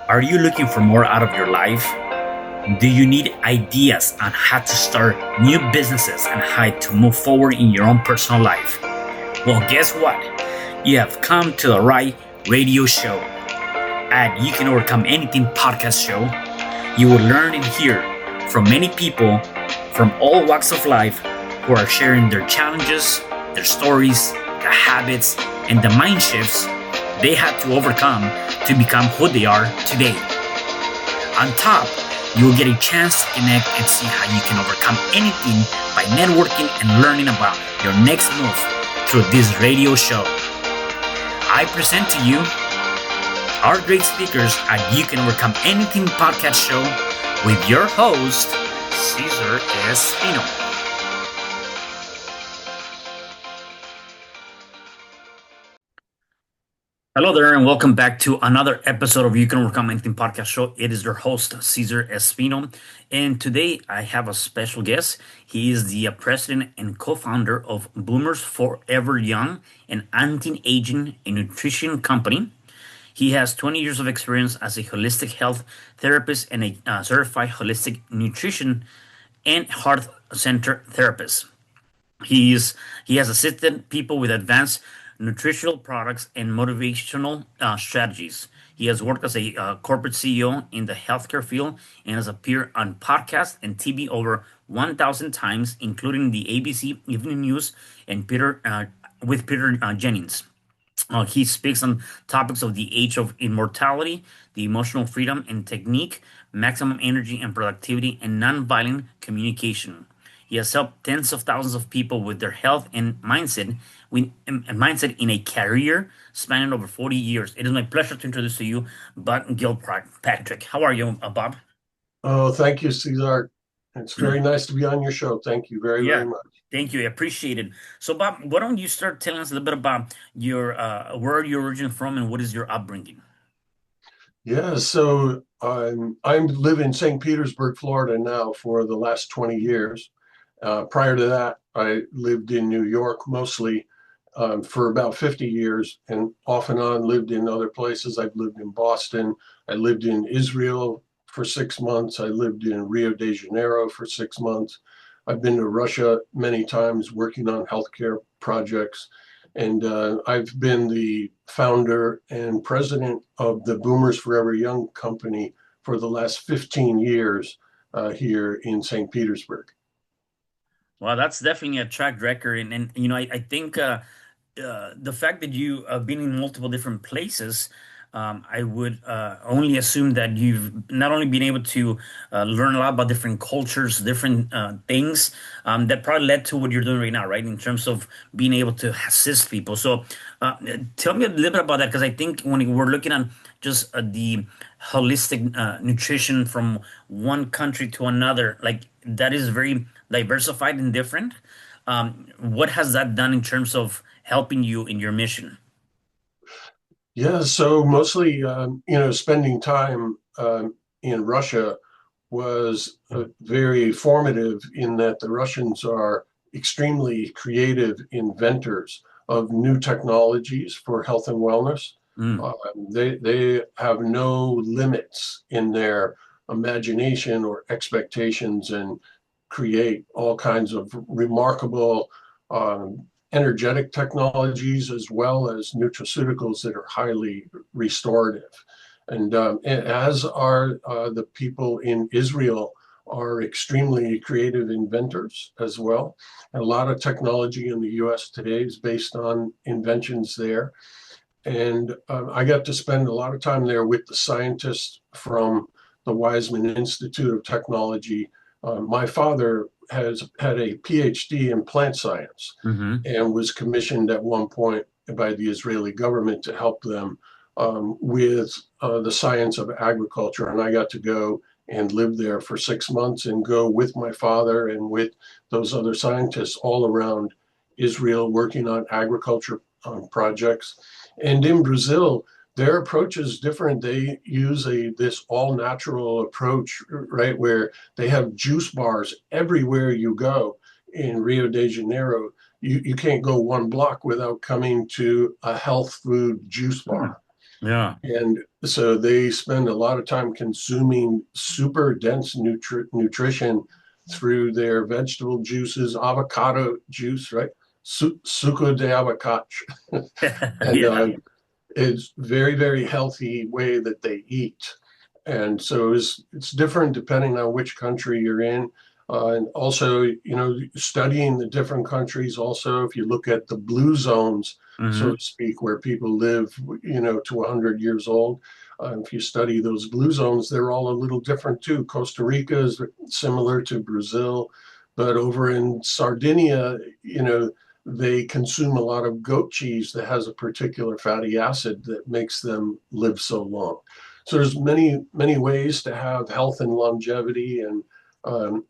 Are you looking for more out of your life? Do you need ideas on how to start new businesses and how to move forward in your own personal life? Well, guess what? You have come to the right radio show. At You Can Overcome Anything podcast show, you will learn and hear from many people from all walks of life who are sharing their challenges, their stories, the habits, and the mind shifts they had to overcome to become who they are today. On top, you will get a chance to connect and see how you can overcome anything by networking and learning about your next move through this radio show. I present to you our great speakers at You Can Overcome Anything podcast show with your host, Cesar Espino. Hello there, and welcome back to another episode of You Can Overcome Anything podcast show. It is your host, Cesar Espino, and today I have a special guest. He is the president and co-founder of Boomers Forever Young, an anti-aging and nutrition company. He has 20 years of experience as a holistic health therapist and a certified holistic nutrition and heart center therapist. He has assisted people with advanced nutritional products and motivational strategies. He has worked as a corporate CEO in the healthcare field and has appeared on podcasts and TV over 1,000 times, including the ABC Evening News and Peter Jennings. He speaks on topics of the age of immortality, the emotional freedom and technique, maximum energy and productivity, and non-violent communication. He has helped tens of thousands of people with their health and mindset in a career spanning over 40 years. It is my pleasure to introduce to you Bob Gilpatrick. How are you, Bob? Oh, thank you, Cesar. It's very nice to be on your show. Thank you very, very Yeah, much. thank you. I appreciate it. So, Bob, why don't you start telling us a little bit about your where are you originally from and what is your upbringing? Yeah, so I live in St. Petersburg, Florida now for the last 20 years. Prior to that, I lived in New York mostly for about 50 years and off and on lived in other places. I've lived in Boston. I lived in Israel for 6 months. I lived in Rio de Janeiro for 6 months. I've been to Russia many times working on healthcare projects. And I've been the founder and president of the Boomers Forever Young company for the last 15 years here in St. Petersburg. Well, that's definitely a track record, and I think the fact that you have been in multiple different places, I would only assume that you've not only been able to learn a lot about different cultures, different things that probably led to what you're doing right now, right? In terms of being able to assist people. So, tell me a little bit about that, because I think when we're looking at just the holistic nutrition from one country to another, like that is very diversified and different. What has that done in terms of helping you in your mission? Yeah, so mostly, spending time in Russia was very formative in that the Russians are extremely creative inventors of new technologies for health and wellness. Mm. Uh, they have no limits in their imagination or expectations and create all kinds of remarkable energetic technologies as well as nutraceuticals that are highly restorative. And as are the people in Israel are extremely creative inventors as well. And a lot of technology in the US today is based on inventions there. And I got to spend a lot of time there with the scientists from the Weizmann Institute of Technology. My father has had a PhD in plant science Hmm. and was commissioned at one point by the Israeli government to help them with the science of agriculture. And I got to go and live there for 6 months and go with my father and with those other scientists all around Israel working on agriculture projects. And in Brazil, their approach is different. They use this all natural approach, right, where they have juice bars everywhere you go. In Rio de Janeiro, you can't go one block without coming to a health food juice bar. Yeah. And so they spend a lot of time consuming super dense nutrition through their vegetable juices, avocado juice, right? Suco de avocado. And Yeah. it's very, very healthy way that they eat. And so it's different depending on which country you're in. And also, studying the different countries, also, if you look at the blue zones, so Hmm. to speak, where people live, to 100 years old, if you study those blue zones, they're all a little different too. Costa Rica is similar to Brazil, but over in Sardinia, they consume a lot of goat cheese that has a particular fatty acid that makes them live so long. So there's many, many ways to have health and longevity, and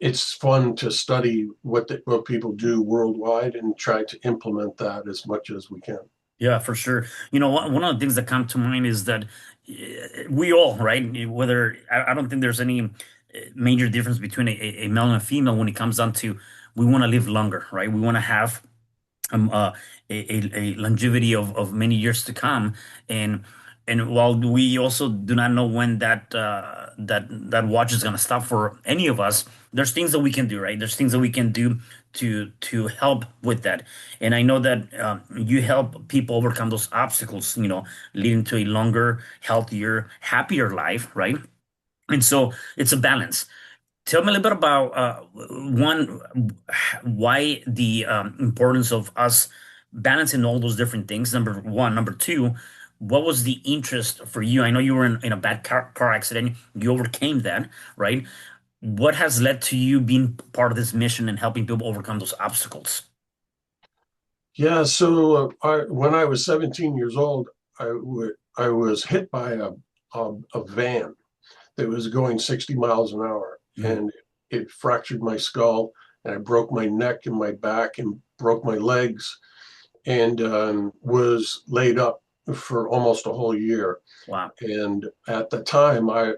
it's fun to study what people do worldwide and try to implement that as much as we can. Yeah, for sure. One of the things that come to mind is that we all, right? Whether I don't think there's any major difference between a male and a female when it comes down to we want to live longer, right? We want to have um, uh, a longevity of many years to come, and while we also do not know when that watch is going to stop for any of us, there's things that we can do, right? There's things that we can do to help with that, and I know that you help people overcome those obstacles, leading to a longer, healthier, happier life, right? And so it's a balance. Tell me a little bit about one, why the importance of us balancing all those different things. Number one. Number two, what was the interest for you? I know you were in a bad car accident. You overcame that, right? What has led to you being part of this mission and helping people overcome those obstacles? Yeah, so when I was 17 years old, I was hit by a van that was going 60 miles an hour, Mm. and it fractured my skull, and I broke my neck and my back and broke my legs, and was laid up for almost a whole year. Wow. And at the time, I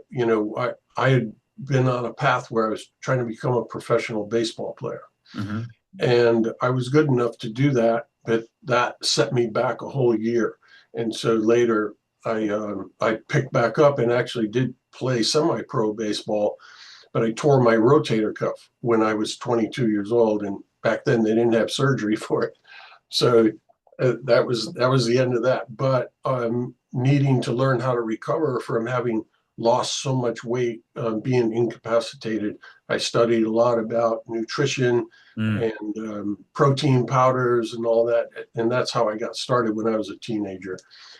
had been on a path where I was trying to become a professional baseball player. Hmm. And I was good enough to do that, but that set me back a whole year. And so later, I picked back up and actually did play semi-pro baseball, but I tore my rotator cuff when I was 22 years old, and back then they didn't have surgery for it. So that was the end of that. But needing to learn how to recover from having lost so much weight, being incapacitated, I studied a lot about nutrition Mm. and protein powders and all that, and that's how I got started when I was a teenager.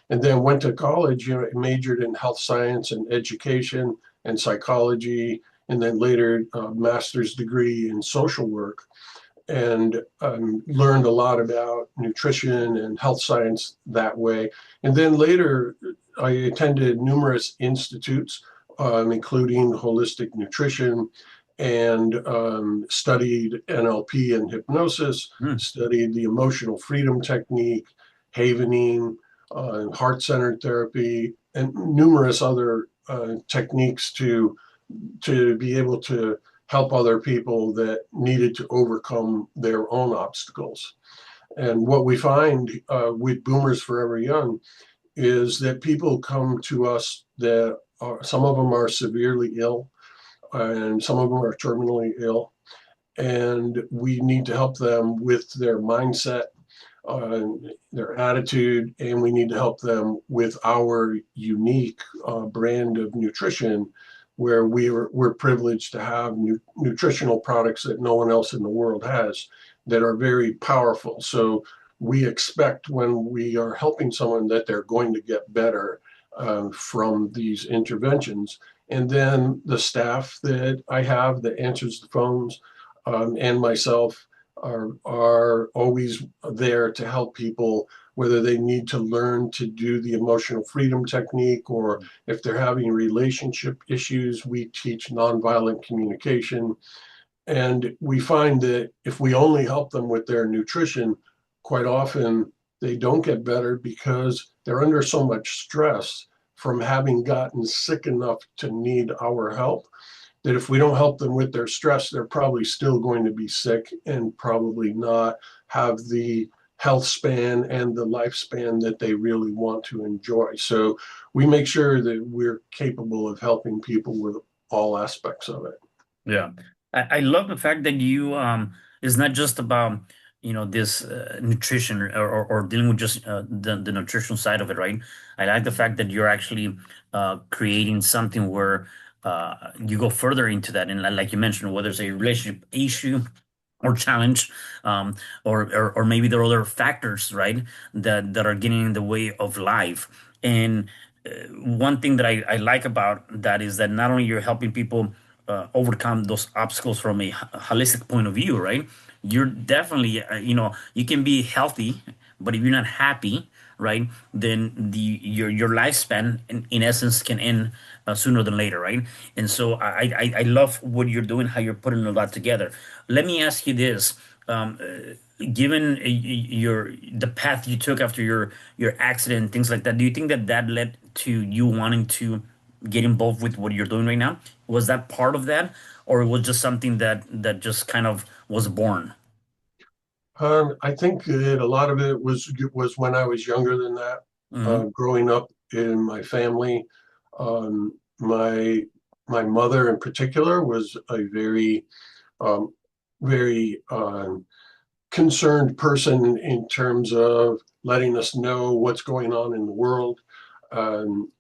And then went to college, majored in health science and education and psychology, and then later master's degree in social work, and learned a lot about nutrition and health science that way. And then later, I attended numerous institutes, including holistic nutrition, and studied NLP and hypnosis, Mm. studied the emotional freedom technique, havening, heart centered therapy, and numerous other techniques to be able to help other people that needed to overcome their own obstacles. And what we find with Boomers Forever Young is that people come to us that some of them are severely ill, and some of them are terminally ill. And we need to help them with their mindset, uh, their attitude, and we need to help them with our unique brand of nutrition, where we're privileged to have nutritional products that no one else in the world has, that are very powerful. So we expect when we are helping someone that they're going to get better from these interventions. And then the staff that I have that answers the phones, and myself, are always there to help people, whether they need to learn to do the emotional freedom technique, or if they're having relationship issues, we teach nonviolent communication. And we find that if we only help them with their nutrition, quite often they don't get better because they're under so much stress from having gotten sick enough to need our help, that if we don't help them with their stress, they're probably still going to be sick and probably not have the health span and the lifespan that they really want to enjoy. So we make sure that we're capable of helping people with all aspects of it. Yeah. I love the fact that you it's not just about this nutrition or dealing with just the nutritional side of it, right? I like the fact that you're actually creating something where you go further into that, and like you mentioned, whether it's a relationship issue or challenge, or maybe there are other factors, right, that are getting in the way of life. And one thing that I like about that is that not only you're helping people overcome those obstacles from a holistic point of view, right? You're definitely, you can be healthy, but if you're not happy, right, then your lifespan in essence can end sooner than later, right? And so I love what you're doing, how you're putting all that together. Let me ask you this. Given the path you took after your accident and things like that, do you think that that led to you wanting to get involved with what you're doing right now? Was that part of that, or it was just something that just kind of was born? I think that a lot of it was when I was younger than that. Hmm. Growing up in my family, my mother in particular was a um, very concerned person in terms of letting us know what's going on in the world.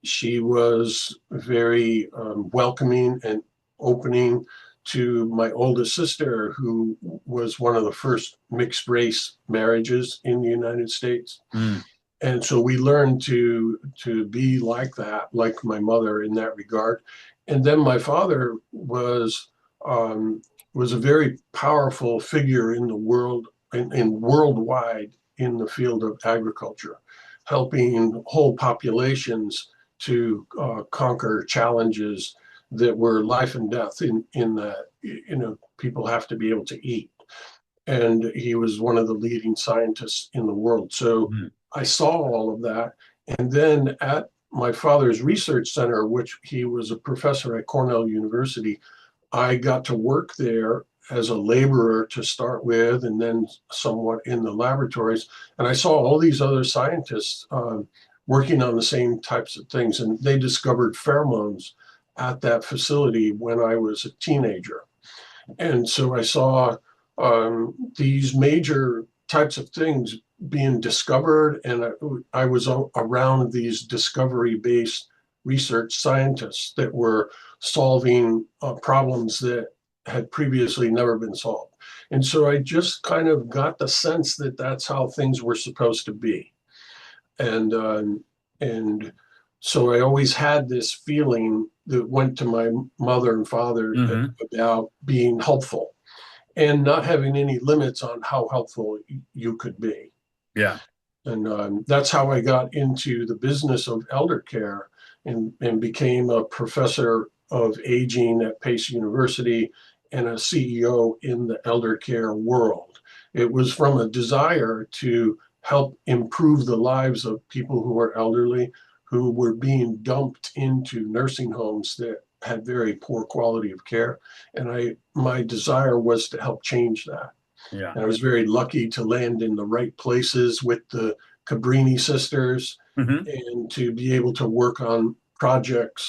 She was very welcoming and opening to my oldest sister, who was one of the first mixed race marriages in the United States. Mm. And so we learned to be like that, like my mother in that regard. And then my father um, was a very powerful figure in the world, in worldwide in the field of agriculture, helping whole populations to conquer challenges that were life and death in that, people have to be able to eat. And he was one of the leading scientists in the world. So Mm. I saw all of that. And then at my father's research center, which he was a professor at Cornell University, I got to work there as a laborer to start with, and then somewhat in the laboratories. And I saw all these other scientists working on the same types of things. And they discovered pheromones at that facility when I was a teenager. And so I saw these major types of things being discovered, and I was around these discovery-based research scientists that were solving problems that had previously never been solved. And so I just kind of got the sense that that's how things were supposed to be. And so I always had this feeling that went to my mother and father Hmm. about being helpful and not having any limits on how helpful you could be. Yeah. And that's how I got into the business of elder care, and became a professor of aging at Pace University and a CEO in the elder care world. It was from a desire to help improve the lives of people who are elderly, who were being dumped into nursing homes that had very poor quality of care. And my desire was to help change that. Yeah. And I was very lucky to land in the right places with the Cabrini sisters, Hmm. and to be able to work on projects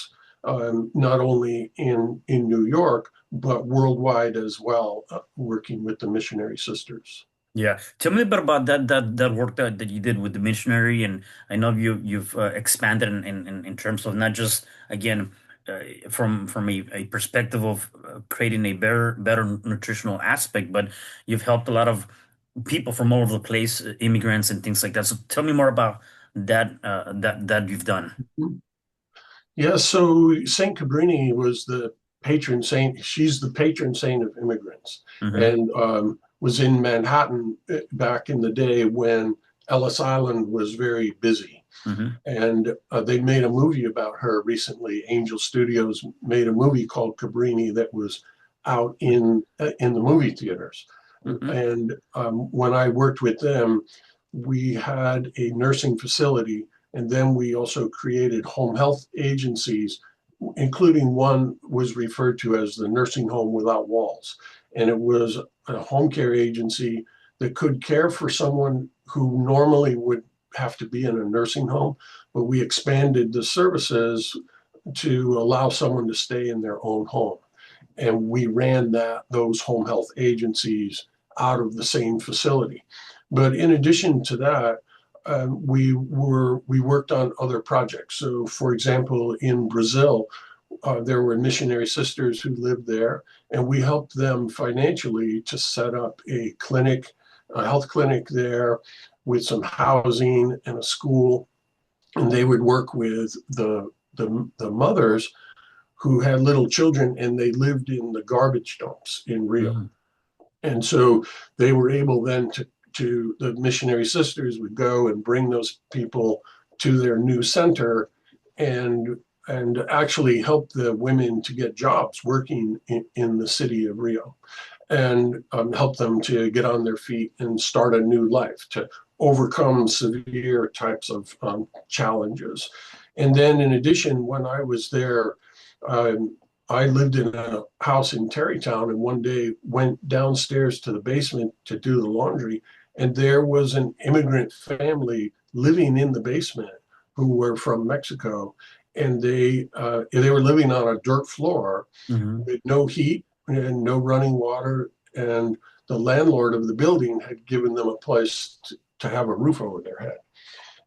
not only in New York, but worldwide as well, working with the missionary sisters. Yeah. Tell me a bit about that work that you did with the missionary, and I know you've expanded in terms of not just again from a perspective of creating a better nutritional aspect, but you've helped a lot of people from all over the place, immigrants and things like that. So tell me more about that you've done. Yeah, so Saint Cabrini was the patron saint. She's the patron saint of immigrants, Hmm. and was in Manhattan back in the day when Ellis Island was very busy. Hmm. And they made a movie about her recently. Angel Studios made a movie called Cabrini that was out in the movie theaters. Hmm. And when I worked with them, we had a nursing facility, and then we also created home health agencies, including one was referred to as the Nursing Home Without Walls. And it was a home care agency that could care for someone who normally would have to be in a nursing home, but we expanded the services to allow someone to stay in their own home. And we ran those home health agencies out of the same facility. But in addition to that, we worked on other projects. So, for example, in Brazil, there were missionary sisters who lived there, and we helped them financially to set up a clinic, a health clinic there, with some housing and a school. And they would work with the mothers who had little children, and they lived in the garbage dumps in Rio. Mm. And so they were able then to the missionary sisters would go and bring those people to their new center and actually help the women to get jobs working in the city of Rio, and help them to get on their feet and start a new life, to overcome severe types of challenges. And then in addition, when I was there, I lived in a house in Terrytown, and one day went downstairs to the basement to do the laundry, and there was an immigrant family living in the basement who were from Mexico, and they were living on a dirt floor Hmm. with no heat and no running water, and the landlord of the building had given them a place to have a roof over their head.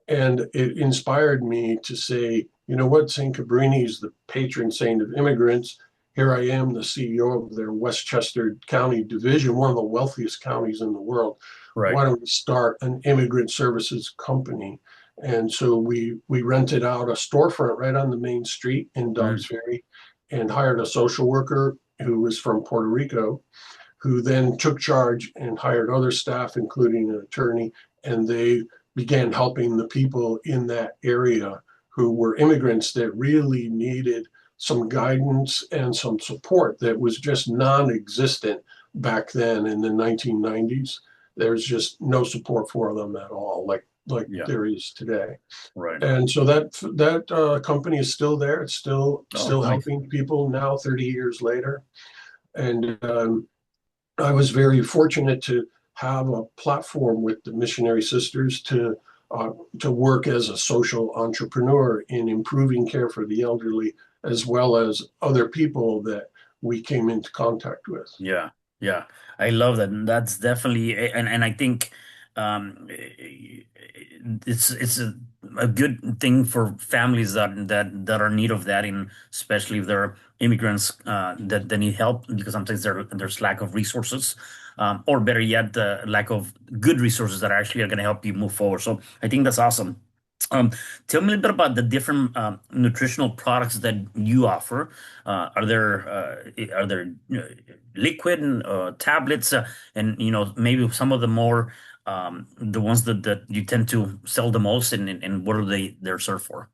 And it inspired me to say, you know what, St. Cabrini is the patron saint of immigrants. Here I am, the CEO of their Westchester County division, one of the wealthiest counties in the world. Right. Why don't we start an immigrant services company? And so we rented out a storefront right on the main street in Dobbs Mm. Ferry, and hired a social worker who was from Puerto Rico, who then took charge and hired other staff, including an attorney, and they began helping the people in that area who were immigrants that really needed some guidance and some support that was just non-existent back then in the 1990s. There's just no support for them at all, like Yeah. there is today. Right. And so that company is still there. It's Oh, still nice. helping people now, 30 years later. And I was very fortunate to have a platform with the missionary sisters to work as a social entrepreneur in improving care for the elderly, as well as other people that we came into contact with. Yeah, yeah, I love that. And that's definitely, and I think it's a good thing for families that are in need of that, in especially if they're immigrants that need help, because sometimes there's lack of resources, or better yet, the lack of good resources that actually are going to help you move forward. So I think that's awesome. Um, Tell me a little bit about the different nutritional products that you offer. Are there liquid and tablets, and maybe some of the more the ones that you tend to sell the most, and what are they're served for?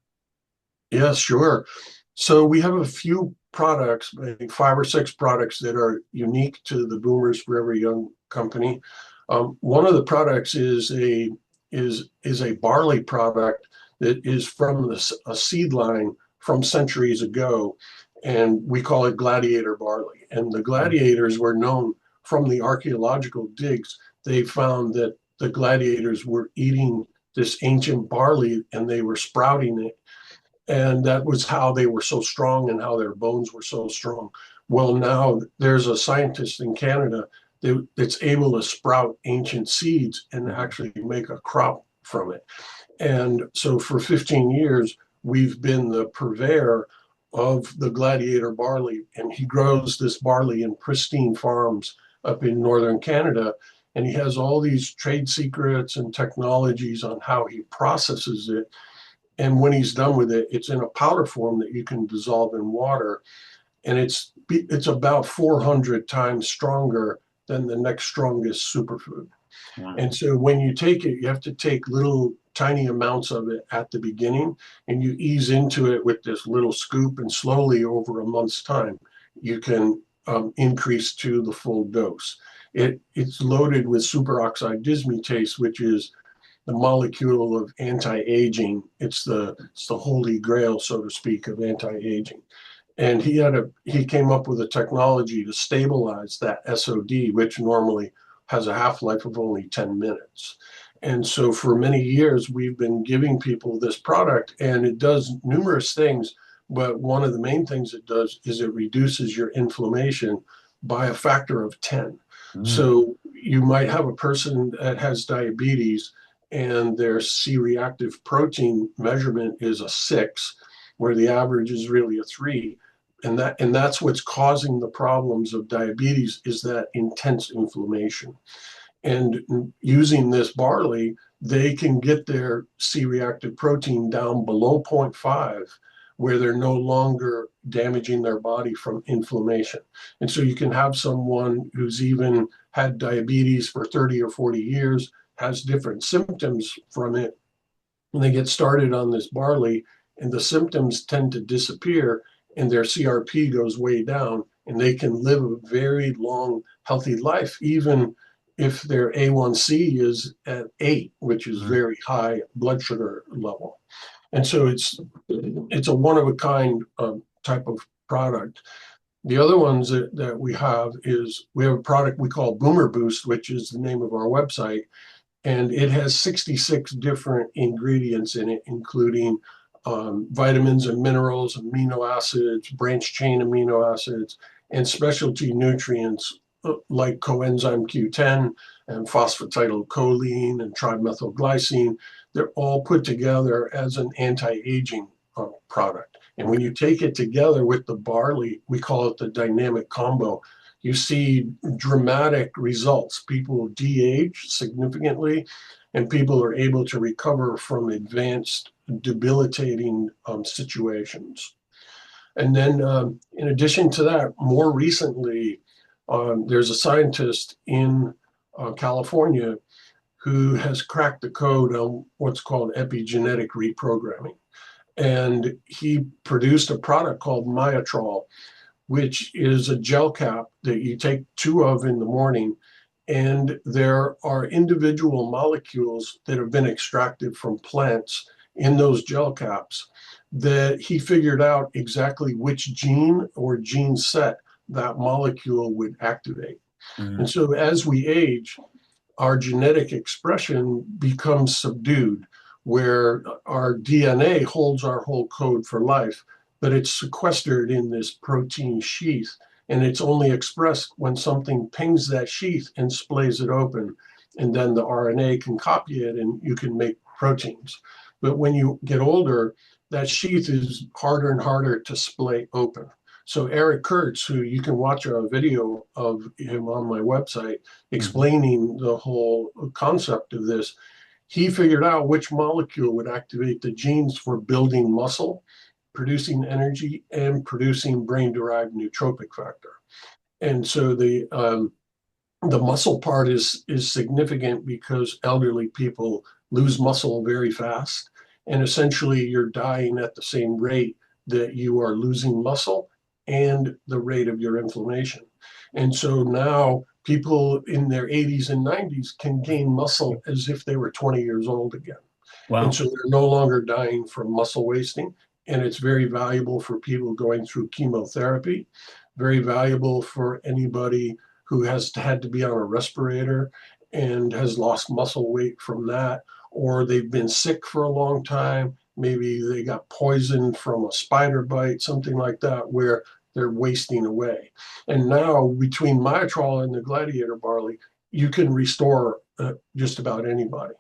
Yes, sure. So we have a few products, I think 5 or 6 products that are unique to the Boomers Forever Young company. One of the products is a barley product that is from a seed line from centuries ago, and we call it gladiator barley. And the gladiators were known from the archaeological digs. They found that the gladiators were eating this ancient barley, and they were sprouting it, and that was how they were so strong and how their bones were so strong. Well, now there's a scientist in Canada that's able to sprout ancient seeds and Mhm. actually make a crop from it. And so for 15 years, we've been the purveyor of the gladiator barley, and he grows this barley in pristine farms up in northern Canada. And he has all these trade secrets and technologies on how he processes it. And when he's done with it, it's in a powder form that you can dissolve in water, and it's about 400 times stronger than the next strongest superfood. Wow. And so when you take it, you have to take little tiny amounts of it at the beginning, and you ease into it with this little scoop, and slowly over a month's time, you can increase to the full dose. It's loaded with superoxide dismutase, which is the molecule of anti-aging. It's the holy grail, so to speak, of anti-aging. And he came up with a technology to stabilize that SOD, which normally has a half-life of only 10 minutes. And so for many years, we've been giving people this product, and it does numerous things. But one of the main things it does is it reduces your inflammation by a factor of 10. Mm. So you might have a person that has diabetes and their C-reactive protein measurement is a 6, where the average is really a 3. And that's what's causing the problems of diabetes, is that intense inflammation. And using this barley, they can get their C-reactive protein down below zero point 0.5, where they're no longer damaging their body from inflammation. And so you can have someone who's even had diabetes for 30 or 40 years, has different symptoms from it, and they get started on this barley, and the symptoms tend to disappear, and their CRP goes way down, and they can live a very long, healthy life, even if their A1C is at 8, which is Mm. very high blood sugar level. And so it's a one of a kind type of product. The other ones that we have is we have a product we call Boomer Boost, which is the name of our website, and it has 66 different ingredients in it, including vitamins and minerals, amino acids, branch chain amino acids, and specialty nutrients like coenzyme Q10 and phosphatidylcholine and trimethylglycine. They're all put together as an anti-aging product. And when Okay. you take it together with the barley, we call it the dynamic combo, you see dramatic results. People de-age significantly, and people are able to recover from advanced debilitating situations. And then, in addition to that, more recently, there's a scientist in California who has cracked the code on what's called epigenetic reprogramming. And he produced a product called Myotrol, which is a gel cap that you take 2 of in the morning. And there are individual molecules that have been extracted from plants in those gel caps that he figured out exactly which gene or gene set that molecule would activate. And Mm. so as we age, our genetic expression becomes subdued, where our DNA holds our whole code for life, but it's sequestered in this protein sheath. And it's only expressed when something pings that sheath and splays it open. And then the RNA can copy it and you can make proteins. But when you get older, that sheath is harder and harder to splay open. So Eric Kurtz, who you can watch a video of him on my website Mhm. explaining the whole concept of this, he figured out which molecule would activate the genes for building muscle, producing energy, and producing brain-derived nootropic factor. And so the muscle part is significant because elderly people lose muscle very fast, and essentially you're dying at the same rate that you are losing muscle and the rate of your inflammation. And so now people in their 80s and 90s can gain muscle as if they were 20 years old again. And Wow. so they're no longer dying from muscle wasting. And it's very valuable for people going through chemotherapy, very valuable for anybody who has had to be on a respirator and has lost muscle weight from that, or they've been sick for a long time. Maybe they got poisoned from a spider bite, something like that, where they're wasting away. And now, between Myotrol and the Gladiator barley, you can restore just about anybody,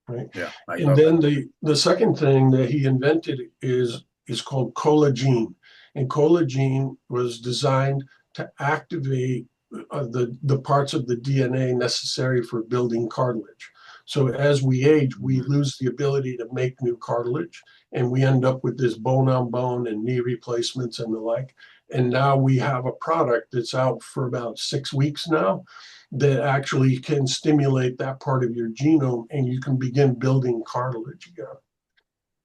right? Yeah, I And love that. then the second thing that he invented is called collagen, and collagen was designed to activate the parts of the DNA necessary for building cartilage. So as we age, we Mhm. lose the ability to make new cartilage, and we end up with this bone on bone and knee replacements and the like. And now we have a product that's out for about 6 weeks now that actually can stimulate that part of your genome, and you can begin building cartilage again.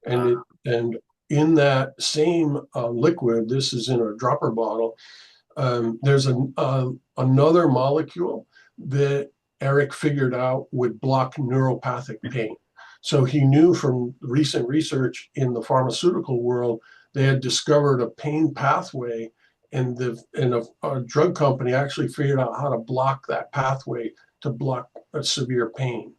And Uh, and in that same liquid, this is in a dropper bottle. There's another molecule that Eric figured out would block neuropathic pain. So he knew from recent research in the pharmaceutical world, they had discovered a pain pathway, and a drug company actually figured out how to block that pathway to block a severe pain.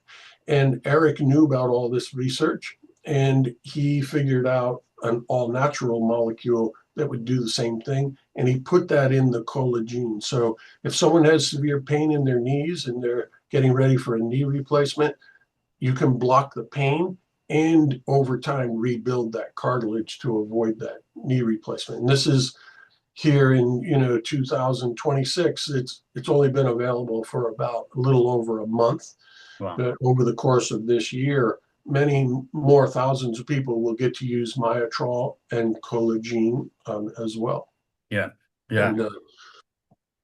And Eric knew about all this research, and he figured out an all-natural molecule that would do the same thing. And he put that in the collagen. So if someone has severe pain in their knees and they're getting ready for a knee replacement, you can block the pain and over time rebuild that cartilage to avoid that knee replacement. And this is here in 2026. It's only been available for about a little over a month, Wow. but over the course of this year, many more thousands of people will get to use Myotrol and collagen as well. Yeah. Yeah.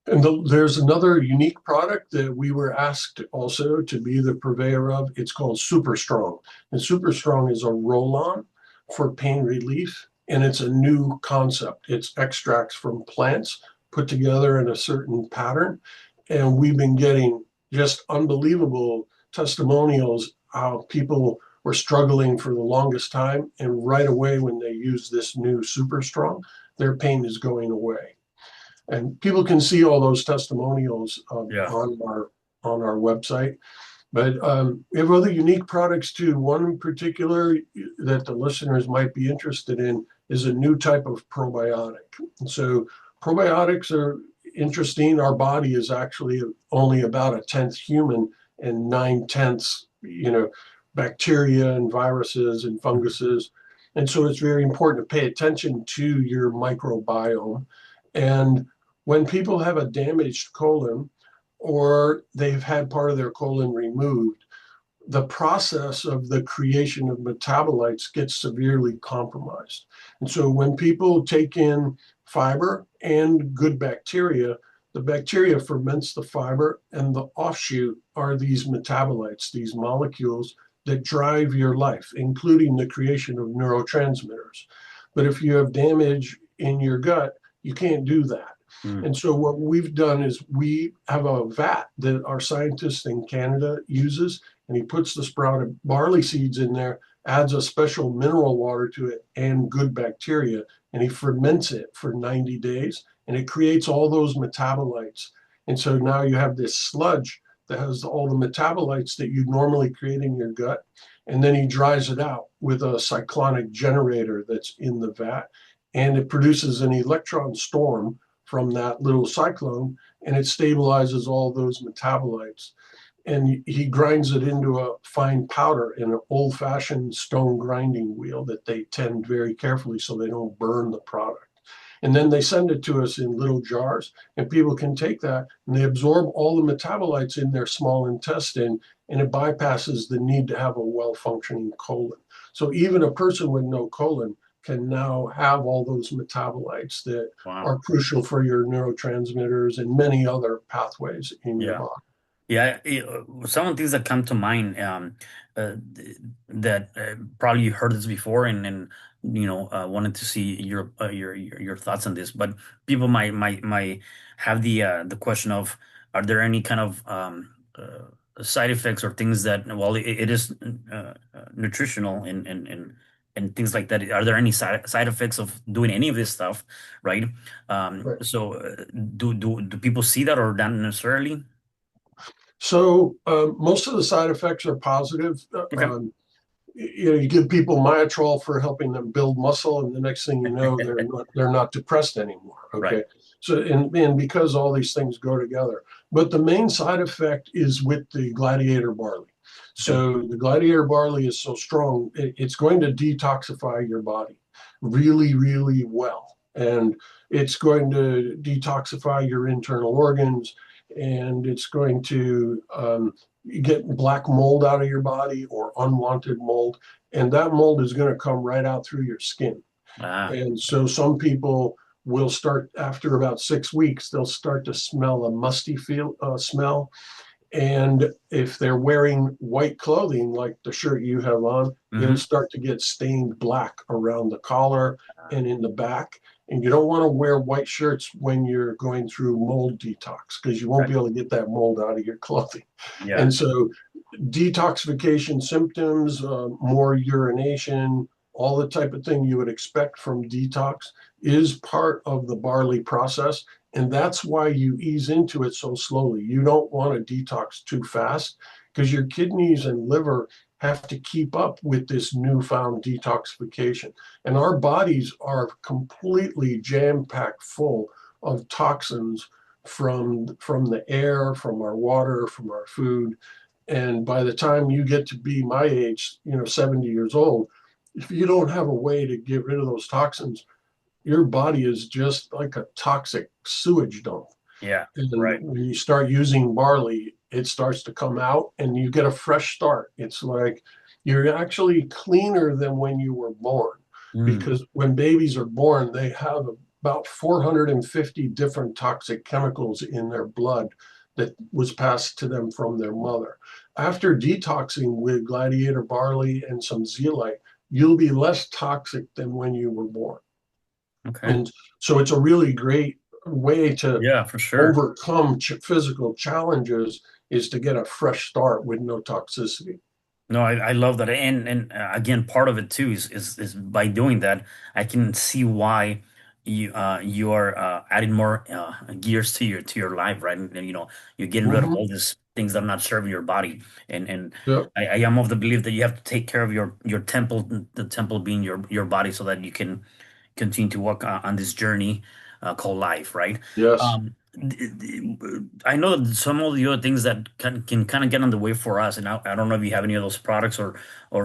And there's another unique product that we were asked also to be the purveyor of. It's called Super Strong. And Super Strong is a roll-on for pain relief. And it's a new concept. It's extracts from plants put together in a certain pattern. And we've been getting just unbelievable testimonials how people were struggling for the longest time. And right away, when they use this new Super Strong, their pain is going away. And people can see all those testimonials Yeah. on our website. But we have other unique products too. One in particular that the listeners might be interested in is a new type of probiotic. And so probiotics are interesting. Our body is actually only about a tenth human and 9/10, bacteria and viruses and funguses. And so it's very important to pay attention to your microbiome. And when people have a damaged colon or they've had part of their colon removed, the process of the creation of metabolites gets severely compromised. And so when people take in fiber and good bacteria, the bacteria ferments the fiber, and the offshoot are these metabolites, these molecules that drive your life, including the creation of neurotransmitters. But if you have damage in your gut, you can't do that. Mm. And so what we've done is we have a vat that our scientist in Canada uses, and he puts the sprouted barley seeds in there, adds a special mineral water to it and good bacteria, and he ferments it for 90 days, and it creates all those metabolites. And so now you have this sludge that has all the metabolites that you normally create in your gut, and then he dries it out with a cyclonic generator that's in the vat, and it produces an electron storm from that little cyclone, and it stabilizes all those metabolites. And he grinds it into a fine powder in an old-fashioned stone grinding wheel that they tend very carefully so they don't burn the product. And then they send it to us in little jars, and people can take that and they absorb all the metabolites in their small intestine, and it bypasses the need to have a well-functioning colon. So even a person with no colon can now have all those metabolites that Wow. are crucial for your neurotransmitters and many other pathways in your Yeah. body. Yeah, some of the things that come to mind that probably you heard this before, and wanted to see your thoughts on this. But people might have the question of, are there any kind of side effects or things that, well, it is nutritional and things like that. Are there any side effects of doing any of this stuff, right? Right. So do people see that, or not necessarily? So most of the side effects are positive. Okay. You give people Myotrol for helping them build muscle, and the next thing you know, they're not depressed anymore. Right. Okay, so and because all these things go together, but the main side effect is with the gladiator barley. Okay. So the gladiator barley is so strong, it's going to detoxify your body really, really well, and it's going to detoxify your internal organs, and it's going to get black mold out of your body or unwanted mold, and that mold is going to come right out through your skin. Ah, And so some people will start after about 6 weeks, they'll start to smell a musty smell. And if they're wearing white clothing, like the shirt you have on, it'll hmm. start to get stained black around the collar Ah, and in the back. And you don't want to wear white shirts when you're going through mold detox because you won't right. be able to get that mold out of your clothing. Yeah. And so detoxification symptoms, more urination, all the type of thing you would expect from detox is part of the barley process. And that's why you ease into it so slowly. You don't want to detox too fast. because your kidneys and liver have to keep up with this newfound detoxification. And our bodies are completely jam-packed full of toxins from the air, from our water, from our food. And by the time you get to be my age, 70 years old, if you don't have a way to get rid of those toxins, your body is just like a toxic sewage dump. Yeah, And right. when you start using barley, it starts to come out and you get a fresh start. It's like you're actually cleaner than when you were born, Mm, because when babies are born, they have about 450 different toxic chemicals in their blood that was passed to them from their mother. After detoxing with gladiator barley and some zeolite, you'll be less toxic than when you were born. okay. And so it's a really great way to Yeah, for sure. overcome physical challenges, is to get a fresh start with no toxicity. No, I love that, and again, part of it too is by doing that, I can see why you are adding more gears to your life, right? And you're getting rid of Hmm. all these things that are not serving your body, and Yep. I am of the belief that you have to take care of your temple, the temple being your body, so that you can continue to walk on this journey called life, right? Yes. I know that some of the other things that can kind of get on the way for us, and I don't know if you have any of those products, or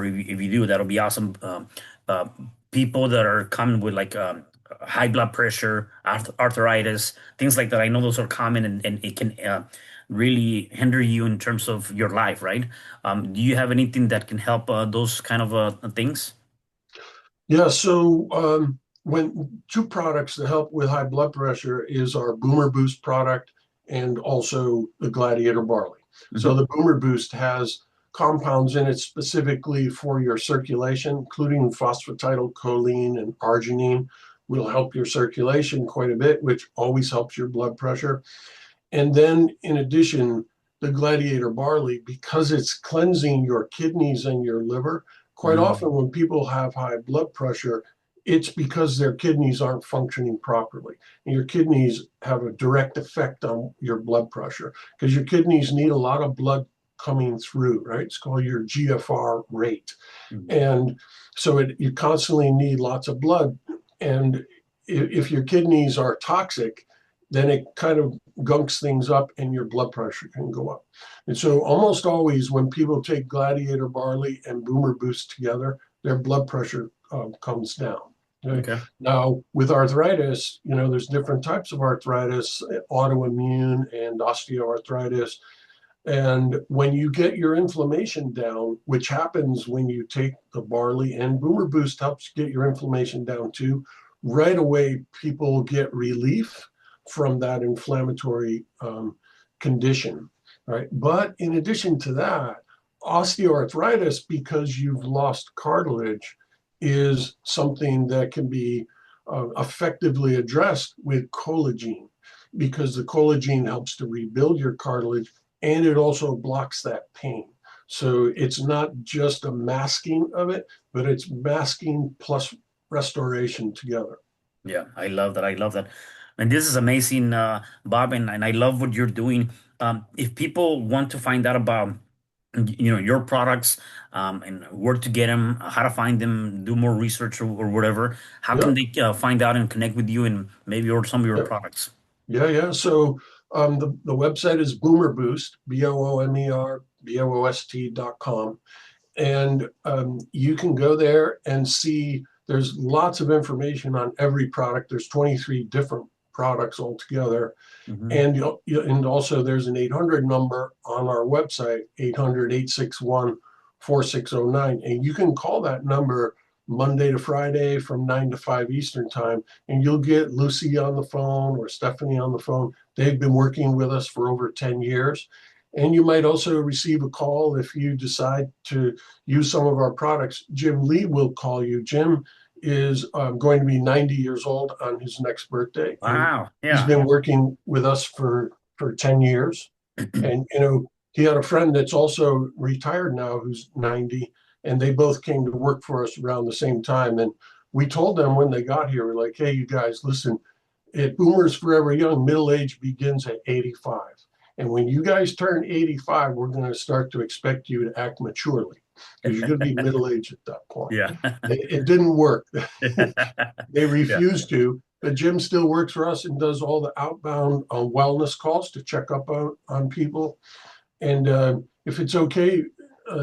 if you do, that'll be awesome. Uh, People that are coming with like high blood pressure, arthritis, things like that. I know those are common, and it can really hinder you in terms of your life, right? Do you have anything that can help those kind of things? Yeah. So when two products that help with high blood pressure is our Boomer Boost product and also the Gladiator Barley. So Hmm. the Boomer Boost has compounds in it specifically for your circulation, including phosphatidylcholine and arginine, will help your circulation quite a bit, which always helps your blood pressure. And then in addition, the Gladiator Barley, because it's cleansing your kidneys and your liver, quite often Mm, when people have high blood pressure, it's because their kidneys aren't functioning properly. And your kidneys have a direct effect on your blood pressure, because your kidneys need a lot of blood coming through, right? It's called your GFR rate. mm. And so you constantly need lots of blood. And if your kidneys are toxic, then it kind of gunks things up and your blood pressure can go up. And so almost always when people take Gladiator Barley and Boomer Boost together, their blood pressure comes down. Okay. Okay. Now with arthritis, there's different types of arthritis, autoimmune and osteoarthritis. And when you get your inflammation down, which happens when you take the barley, and Boomer Boost helps get your inflammation down too, right away people get relief from that inflammatory condition, right? But in addition to that, osteoarthritis, because you've lost cartilage, is something that can be effectively addressed with collagen, because the collagen helps to rebuild your cartilage and it also blocks that pain. So it's not just a masking of it, but it's masking plus restoration together. Yeah, I love that. I love that. And this is amazing, Bob, and I love what you're doing. If people want to find out about your products, and where to get them, how to find them, do more research, or whatever, how can Yep. they find out and connect with you and maybe order some of your Yep. products? Yeah. So the website is Boomer Boost, BOOMER BOOST.com. And you can go there and see there's lots of information on every product. There's 23 different products altogether. Hmm. And also there's an 800 number on our website, 800-861-4609. And you can call that number Monday to Friday from 9 to 5 Eastern time, and you'll get Lucy on the phone or Stephanie on the phone. They've been working with us for over 10 years. And you might also receive a call if you decide to use some of our products. Jim Lee will call you. Jim is going to be 90 years old on his next birthday. And Wow. he's Yeah. been working with us for 10 years. And, he had a friend that's also retired now who's 90, and they both came to work for us around the same time. And we told them when they got here, we're like, hey, you guys, listen, at Boomers Forever Young, middle age begins at 85. And when you guys turn 85, we're going to start to expect you to act maturely because you're going to be middle-aged at that point. Yeah. It didn't work. They Yeah. refused to. The gym still works for us and does all the outbound wellness calls to check up on people. And if it's okay,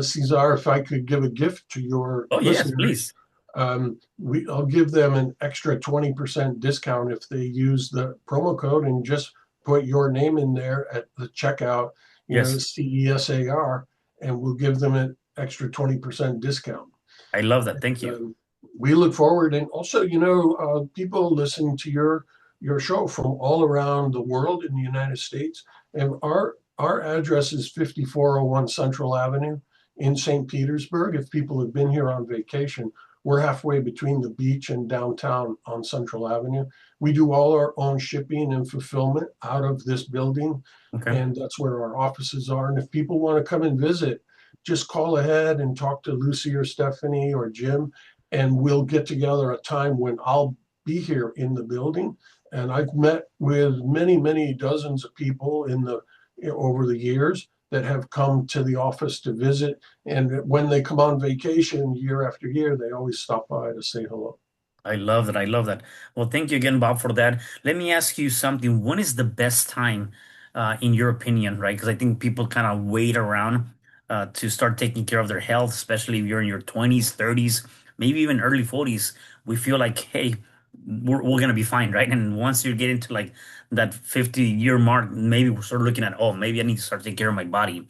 Cesar, if I could give a gift to your Oh, yes, listeners, please. I'll give them an extra 20% discount if they use the promo code and just put your name in there at the checkout, Yes. CESAR, and we'll give them an extra 20% discount. I love that. Thank you. We look forward, and also, people listen to your show from all around the world in the United States, and our address is 5401 Central Avenue in St. Petersburg. If people have been here on vacation, we're halfway between the beach and downtown on Central Avenue. We do all our own shipping and fulfillment out of this building, Okay. and that's where our offices are. And if people want to come and visit, just call ahead and talk to Lucy or Stephanie or Jim, and we'll get together a time when I'll be here in the building. And I've met with many, many dozens of people over the years that have come to the office to visit. And when they come on vacation year after year, they always stop by to say hello. I love that. I love that. Well, thank you again, Bob, for that. Let me ask you something. When is the best time, in your opinion, right? Because I think people kind of wait around to start taking care of their health, especially if you're in your 20s, 30s, maybe even early 40s. We feel like, hey, we're going to be fine, right? And once you get into like that 50-year mark, maybe we're sort of looking at, oh, maybe I need to start taking care of my body.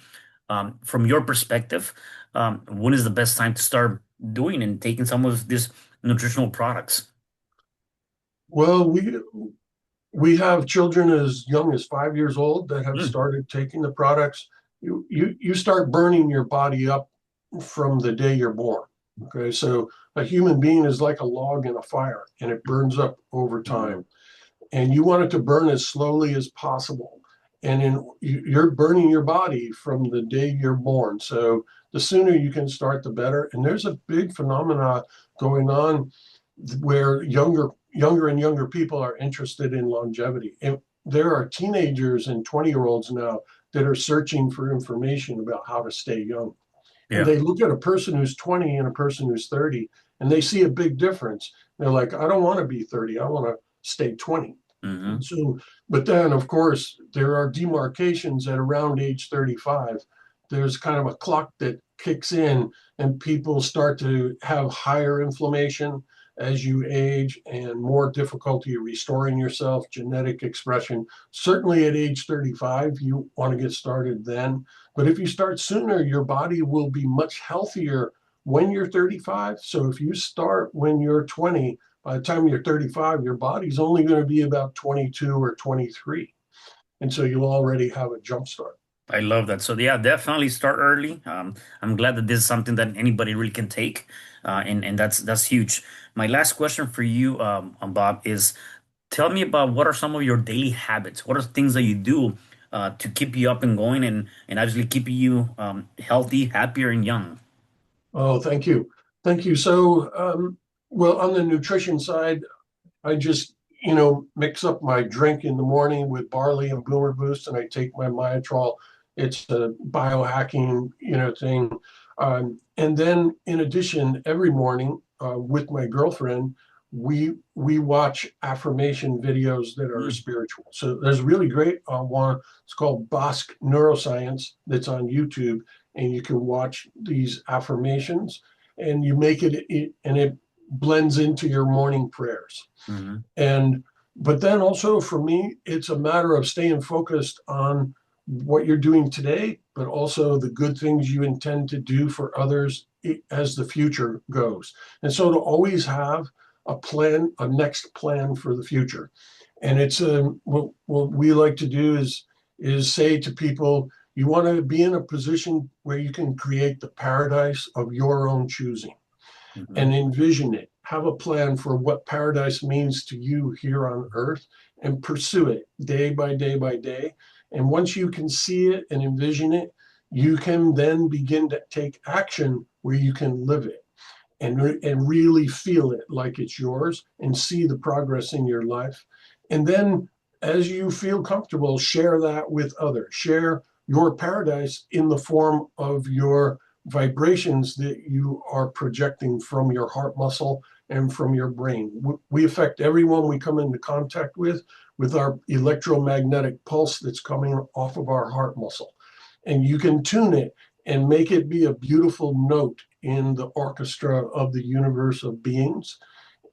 From your perspective, when is the best time to start doing and taking some of this nutritional products? Well, we have children as young as 5 years old that have Mm, started taking the products. You start burning your body up from the day you're born. Okay, so a human being is like a log in a fire, and it burns up over mm, time. And you want it to burn as slowly as possible. And you're burning your body from the day you're born. So the sooner you can start, the better. And there's a big phenomena going on where younger and younger people are interested in longevity. And there are teenagers and 20-year-olds now that are searching for information about how to stay young. And yeah. they look at a person who's 20 and a person who's 30, and they see a big difference. They're like, I don't want to be 30, I want to stay 20. Hmm. And so, but then of course, there are demarcations at around age 35. There's kind of a clock that kicks in, and people start to have higher inflammation as you age and more difficulty restoring yourself, genetic expression. Certainly at age 35, you want to get started then. But if you start sooner, your body will be much healthier when you're 35. So if you start when you're 20, by the time you're 35, your body's only going to be about 22 or 23. And so you'll already have a jump start. I love that. So yeah, definitely start early. I'm glad that this is something that anybody really can take, and that's huge. My last question for you, Bob, is tell me about what are some of your daily habits? What are things that you do to keep you up and going and actually keep you healthy, happier, and young? Oh, thank you. Thank you. So, well, on the nutrition side, I just, mix up my drink in the morning with barley and Boomer Boost, and I take my Myotrol. It's a biohacking, thing. And then, in addition, every morning with my girlfriend, we watch affirmation videos that are Mm, spiritual. So there's a really great one. It's called Bosk Neuroscience that's on YouTube, and you can watch these affirmations, and you make and it blends into your morning prayers. mm-hmm, And but then also for me, it's a matter of staying focused on what you're doing today, but also the good things you intend to do for others as the future goes. And so to always have a plan, a next plan for the future. And it's what we like to do is say to people, you want to be in a position where you can create the paradise of your own choosing mm-hmm. and envision it. Have a plan for what paradise means to you here on earth and pursue it day by day by day. And once you can see it and envision it, you can then begin to take action where you can live it and really feel it like it's yours and see the progress in your life. And then as you feel comfortable, share that with others. Share your paradise in the form of your vibrations that you are projecting from your heart muscle and from your brain. We affect everyone we come into contact with our electromagnetic pulse that's coming off of our heart muscle. And you can tune it and make it be a beautiful note in the orchestra of the universe of beings.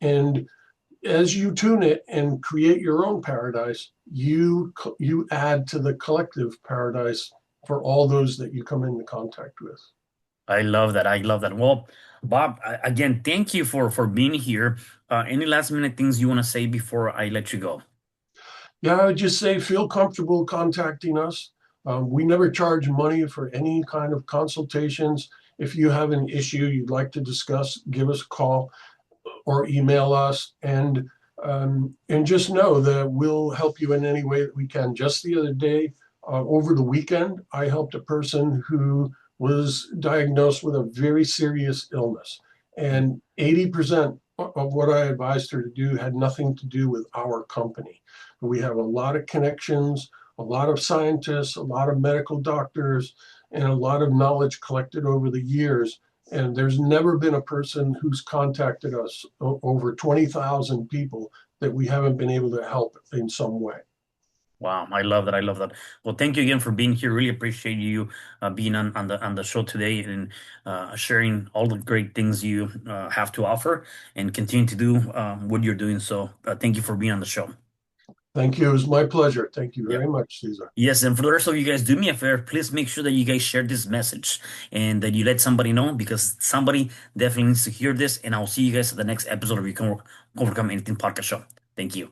And as you tune it and create your own paradise, you add to the collective paradise for all those that you come into contact with. I love that. I love that. Well, Bob, again, thank you for being here. Any last minute things you want to say before I let you go? Yeah, I would just say feel comfortable contacting us. We never charge money for any kind of consultations. If you have an issue you'd like to discuss, give us a call or email us, and just know that we'll help you in any way that we can. Just the other day, over the weekend, I helped a person who was diagnosed with a very serious illness, and 80% of what I advised her to do had nothing to do with our company. We have a lot of connections, a lot of scientists, a lot of medical doctors, and a lot of knowledge collected over the years. And there's never been a person who's contacted us, over 20,000 people, that we haven't been able to help in some way. Wow, I love that. I love that. Well, thank you again for being here. Really appreciate you being on the show today and sharing all the great things you have to offer and continue to do what you're doing. So, thank you for being on the show. Thank you. It was my pleasure. Thank you Yep. very much, Cesar. Yes, and for the rest of you guys, do me a favor. Please make sure that you guys share this message and that you let somebody know because somebody definitely needs to hear this. And I'll see you guys at the next episode of You Can Overcome Anything podcast show. Thank you.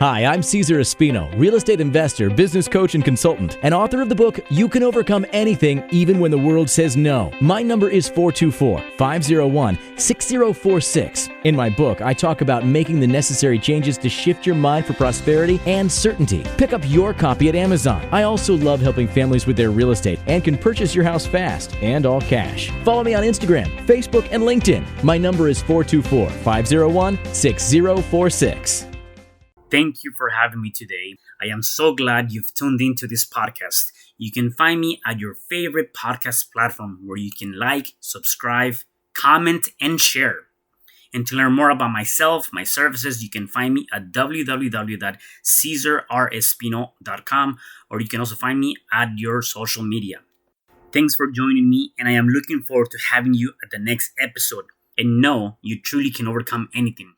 Hi, I'm Cesar Espino, real estate investor, business coach, and consultant, and author of the book, You Can Overcome Anything, Even When the World Says No. My number is 424-501-6046. In my book, I talk about making the necessary changes to shift your mind for prosperity and certainty. Pick up your copy at Amazon. I also love helping families with their real estate and can purchase your house fast and all cash. Follow me on Instagram, Facebook, and LinkedIn. My number is 424-501-6046. Thank you for having me today. I am so glad you've tuned into this podcast. You can find me at your favorite podcast platform where you can like, subscribe, comment, and share. And to learn more about myself, my services, you can find me at www.cesarrespino.com, or you can also find me at your social media. Thanks for joining me, and I am looking forward to having you at the next episode. And know you truly can overcome anything.